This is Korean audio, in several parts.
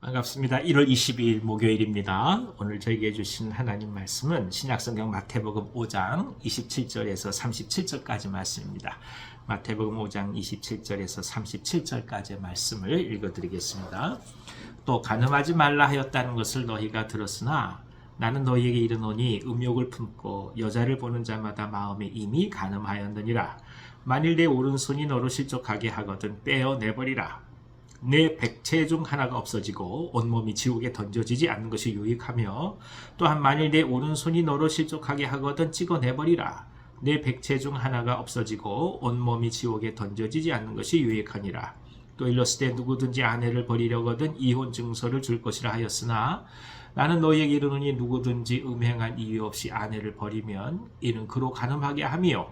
반갑습니다. 1월 22일 목요일입니다. 오늘 저에게 주신 하나님 말씀은 신약성경 마태복음 5장 27절에서 37절까지 말씀입니다. 마태복음 5장 27절에서 37절까지의 말씀을 읽어드리겠습니다. 또 간음하지 말라 하였다는 것을 너희가 들었으나 나는 너희에게 이르노니 음욕을 품고 여자를 보는 자마다 마음에 이미 간음하였느니라. 만일 내 오른손이 너로 실족하게 하거든 떼어내버리라. 내 백체 중 하나가 없어지고 온몸이 지옥에 던져지지 않는 것이 유익하며 또한 만일 내 오른손이 너로 실족하게 하거든 찍어내버리라. 내 백체 중 하나가 없어지고 온몸이 지옥에 던져지지 않는 것이 유익하니라. 또 일렀을 때 누구든지 아내를 버리려거든 이혼 증서를 줄 것이라 하였으나 나는 너희에게 이르노니 누구든지 음행한 이유 없이 아내를 버리면 이는 그로 간음하게 하며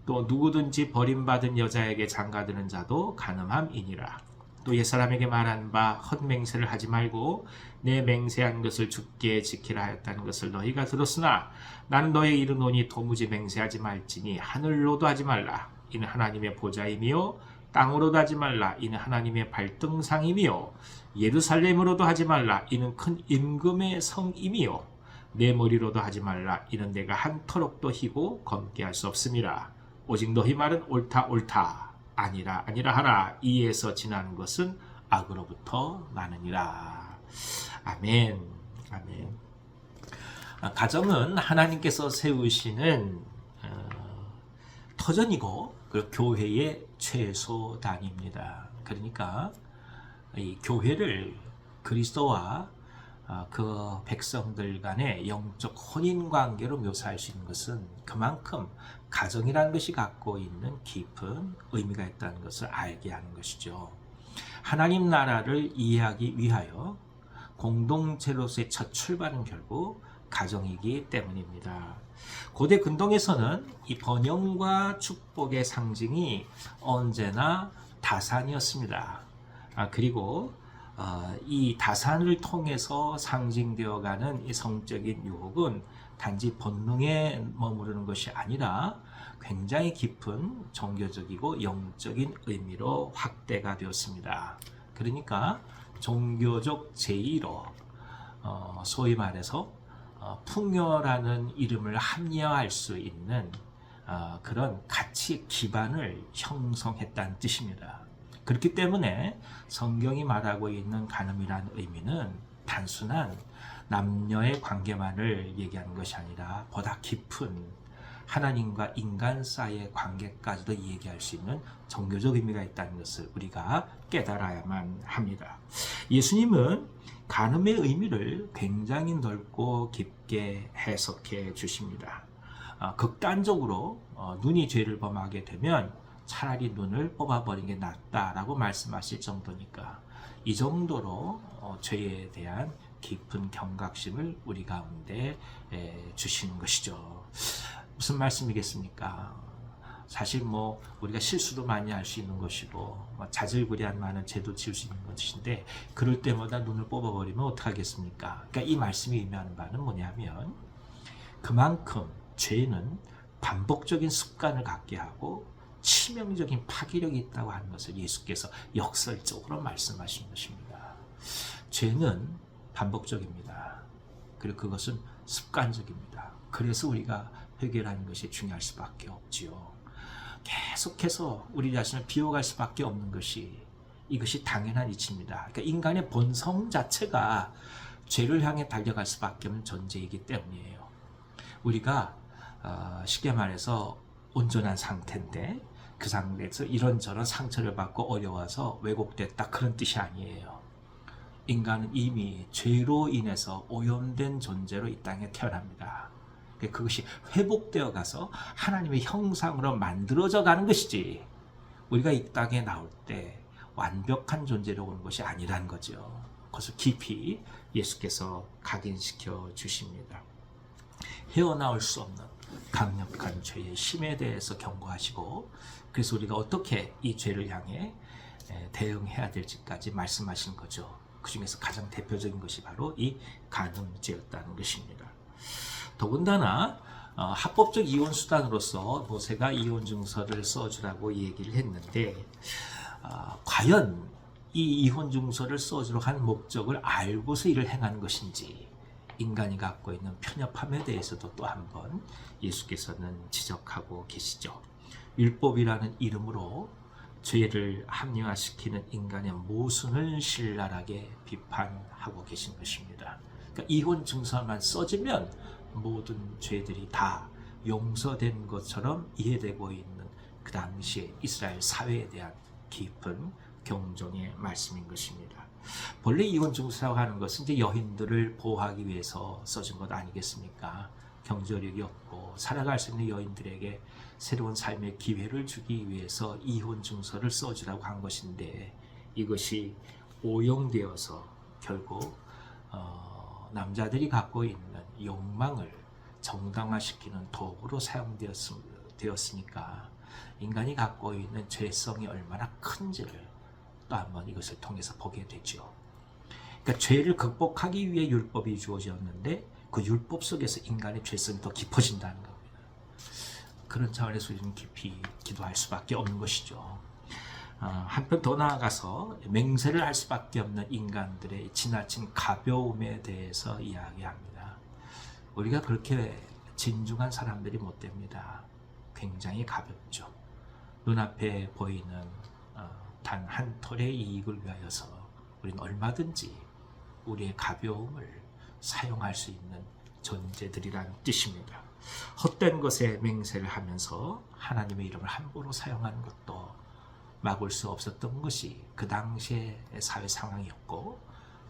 또 누구든지 버림받은 여자에게 장가드는 자도 간음함이니라. 또 옛사람에게 말한 바 헛맹세를 하지 말고 내 맹세한 것을 주께 지키라 하였다는 것을 너희가 들었으나 나는 너희에게 이르노니 도무지 맹세하지 말지니 하늘로도 하지 말라. 이는 하나님의 보좌이며 땅으로도 하지 말라. 이는 하나님의 발등상이며 예루살렘으로도 하지 말라. 이는 큰 임금의 성이며 내 머리로도 하지 말라. 이는 내가 한 터럭도 희고 검게 할 수 없음이라. 오직 너희 말은 옳다 옳다 아니라 아니라 하라. 이에서 지나는 것은 악으로부터 나느니라. 아멘. 아멘. 가정은 하나님께서 세우시는 터전이고 그리고 교회의 최소단입니다. 그러니까 이 교회를 그리스도와 그 백성들 간의 영적 혼인관계로 묘사할 수 있는 것은 그만큼 가정이라는 것이 갖고 있는 깊은 의미가 있다는 것을 알게 하는 것이죠. 하나님 나라를 이해하기 위하여 공동체로서의 첫 출발은 결국 가정이기 때문입니다. 고대 근동에서는 이 번영과 축복의 상징이 언제나 다산이었습니다. 그리고 이 다산을 통해서 상징되어가는 이 성적인 유혹은 단지 본능에 머무르는 것이 아니라 굉장히 깊은 종교적이고 영적인 의미로 확대가 되었습니다. 그러니까 종교적 제의로 소위 말해서 풍요라는 이름을 합리화할 수 있는 그런 가치 기반을 형성했다는 뜻입니다. 그렇기 때문에 성경이 말하고 있는 간음이라는 의미는 단순한 남녀의 관계만을 얘기하는 것이 아니라 보다 깊은 하나님과 인간 사이의 관계까지도 얘기할 수 있는 종교적 의미가 있다는 것을 우리가 깨달아야만 합니다. 예수님은 간음의 의미를 굉장히 넓고 깊게 해석해 주십니다. 극단적으로 눈이 죄를 범하게 되면 차라리 눈을 뽑아버리는 게 낫다라고 말씀하실 정도니까 이 정도로 죄에 대한 깊은 경각심을 우리 가운데 주시는 것이죠. 무슨 말씀이겠습니까? 사실 우리가 실수도 많이 할 수 있는 것이고 자질구레한 많은 죄도 지을 수 있는 것인데 그럴 때마다 눈을 뽑아버리면 어떡하겠습니까? 그러니까 이 말씀이 의미하는 바는 뭐냐면 그만큼 죄는 반복적인 습관을 갖게 하고 치명적인 파괴력이 있다고 하는 것을 예수께서 역설적으로 말씀하신 것입니다. 죄는 반복적입니다. 그리고 그것은 습관적입니다. 그래서 우리가 해결하는 것이 중요할 수밖에 없지요. 계속해서 우리 자신을 비워갈 수밖에 없는 것이 이것이 당연한 이치입니다. 그러니까 인간의 본성 자체가 죄를 향해 달려갈 수밖에 없는 존재이기 때문이에요. 우리가 쉽게 말해서 온전한 상태인데 그 상태에서 이런저런 상처를 받고 어려워서 왜곡됐다 그런 뜻이 아니에요. 인간은 이미 죄로 인해서 오염된 존재로 이 땅에 태어납니다. 그것이 회복되어 가서 하나님의 형상으로 만들어져 가는 것이지 우리가 이 땅에 나올 때 완벽한 존재로 오는 것이 아니라는 거죠. 그것을 깊이 예수께서 각인시켜 주십니다. 헤어나올 수 없는 강력한 죄의 심에 대해서 경고하시고 그래서 우리가 어떻게 이 죄를 향해 대응해야 될지까지 말씀하신 거죠. 그 중에서 가장 대표적인 것이 바로 이 간음죄였다는 것입니다. 더군다나 합법적 이혼 수단으로서 모세가 이혼 증서를 써주라고 얘기를 했는데 과연 이 이혼 증서를 써주러 한 목적을 알고서 이를 행한 것인지, 인간이 갖고 있는 편협함에 대해서도 또 한번 예수께서는 지적하고 계시죠. 율법이라는 이름으로 죄를 합리화시키는 인간의 모순을 신랄하게 비판하고 계신 것입니다. 그러니까 이혼 증서만 써지면 모든 죄들이 다 용서된 것처럼 이해되고 있는 그 당시의 이스라엘 사회에 대한 깊은 경종의 말씀인 것입니다. 본래 이혼 증서라고 하는 것은 이제 여인들을 보호하기 위해서 써진 것 아니겠습니까? 경제력이 없고 살아갈 수 있는 여인들에게 새로운 삶의 기회를 주기 위해서 이혼 증서를 써주라고 한 것인데, 이것이 오용되어서 결국 남자들이 갖고 있는 욕망을 정당화시키는 도구로 사용되었으니까 인간이 갖고 있는 죄성이 얼마나 큰지를 또 한번 이것을 통해서 보게 되죠. 그러니까 죄를 극복하기 위해 율법이 주어졌는데 그 율법 속에서 인간의 죄성이 더 깊어진다는 겁니다. 그런 차원에서 우리는 깊이 기도할 수밖에 없는 것이죠. 한편 더 나아가서 맹세를 할 수밖에 없는 인간들의 지나친 가벼움에 대해서 이야기합니다. 우리가 그렇게 진중한 사람들이 못 됩니다. 굉장히 가볍죠. 눈앞에 보이는 단 한 톨의 이익을 위하여서 우리는 얼마든지 우리의 가벼움을 사용할 수 있는 존재들이란 뜻입니다. 헛된 것에 맹세를 하면서 하나님의 이름을 함부로 사용하는 것도 막을 수 없었던 것이 그 당시의 사회 상황이었고,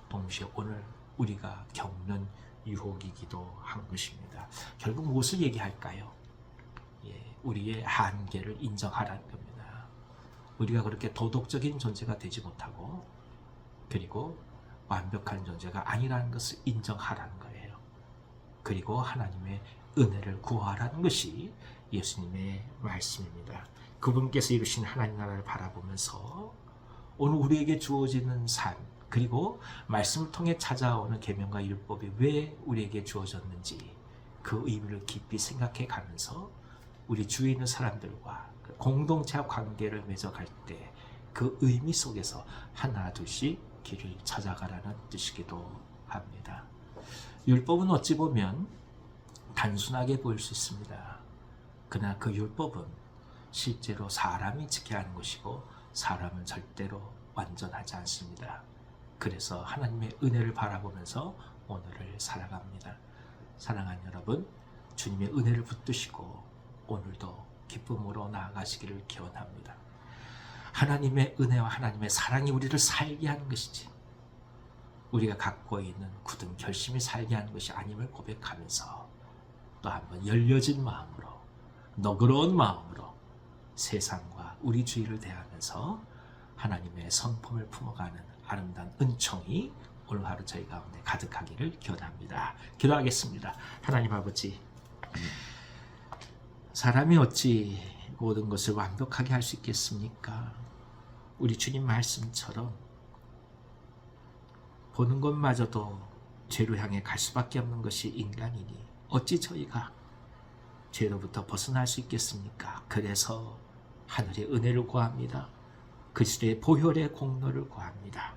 동시에 오늘 우리가 겪는 유혹이기도 한 것입니다. 결국 무엇을 얘기할까요? 우리의 한계를 인정하라는 겁니다. 우리가 그렇게 도덕적인 존재가 되지 못하고, 그리고 완벽한 존재가 아니라는 것을 인정하라는 거예요. 그리고 하나님의 은혜를 구하라는 것이 예수님의 말씀입니다. 그분께서 이루신 하나님 나라를 바라보면서 오늘 우리에게 주어지는 삶, 그리고 말씀을 통해 찾아오는 계명과 율법이 왜 우리에게 주어졌는지 그 의미를 깊이 생각해 가면서 우리 주위에 있는 사람들과 공동체와 관계를 맺어갈 때 그 의미 속에서 하나 둘씩 길을 찾아가라는 뜻이기도 합니다. 율법은 어찌 보면 단순하게 보일 수 있습니다. 그러나 그 율법은 실제로 사람이 지켜야 하는 것이고, 사람은 절대로 완전하지 않습니다. 그래서 하나님의 은혜를 바라보면서 오늘을 살아갑니다. 사랑하는 여러분, 주님의 은혜를 붙드시고 오늘도 기쁨으로 나아가시기를 기원합니다. 하나님의 은혜와 하나님의 사랑이 우리를 살게 하는 것이지, 우리가 갖고 있는 굳은 결심이 살게 하는 것이 아님을 고백하면서 또 한번 열려진 마음으로, 너그러운 마음으로 세상과 우리 주위를 대하면서 하나님의 성품을 품어가는 아름다운 은총이 오늘 하루 저희 가운데 가득하기를 기원합니다. 기도하겠습니다. 하나님 아버지, 사람이 어찌 모든 것을 완벽하게 할 수 있겠습니까? 우리 주님 말씀처럼 보는 것마저도 죄로 향해 갈 수밖에 없는 것이 인간이니 어찌 저희가 죄로부터 벗어날 수 있겠습니까? 그래서 하늘의 은혜를 구합니다. 그리스도의 보혈의 공로를 구합니다.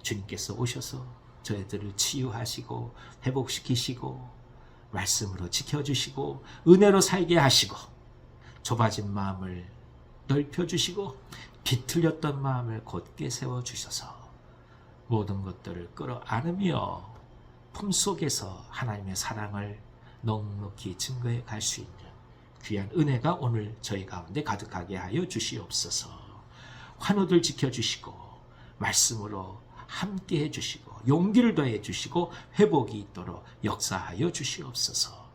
주님께서 오셔서 저희들을 치유하시고 회복시키시고 말씀으로 지켜주시고 은혜로 살게 하시고 좁아진 마음을 넓혀주시고 비틀렸던 마음을 곧게 세워주셔서 모든 것들을 끌어안으며 품속에서 하나님의 사랑을 넉넉히 증거해 갈 수 있는 귀한 은혜가 오늘 저희 가운데 가득하게 하여 주시옵소서. 환우들 지켜주시고 말씀으로 함께 해주시고 용기를 더해 주시고 회복이 있도록 역사하여 주시옵소서.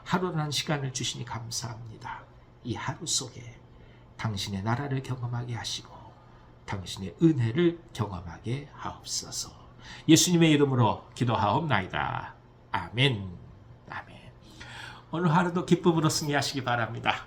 하루라는 시간을 주시니 감사합니다. 이 하루 속에 당신의 나라를 경험하게 하시고 당신의 은혜를 경험하게 하옵소서. 예수님의 이름으로 기도하옵나이다. 아멘. 아멘. 오늘 하루도 기쁨으로 승리하시기 바랍니다.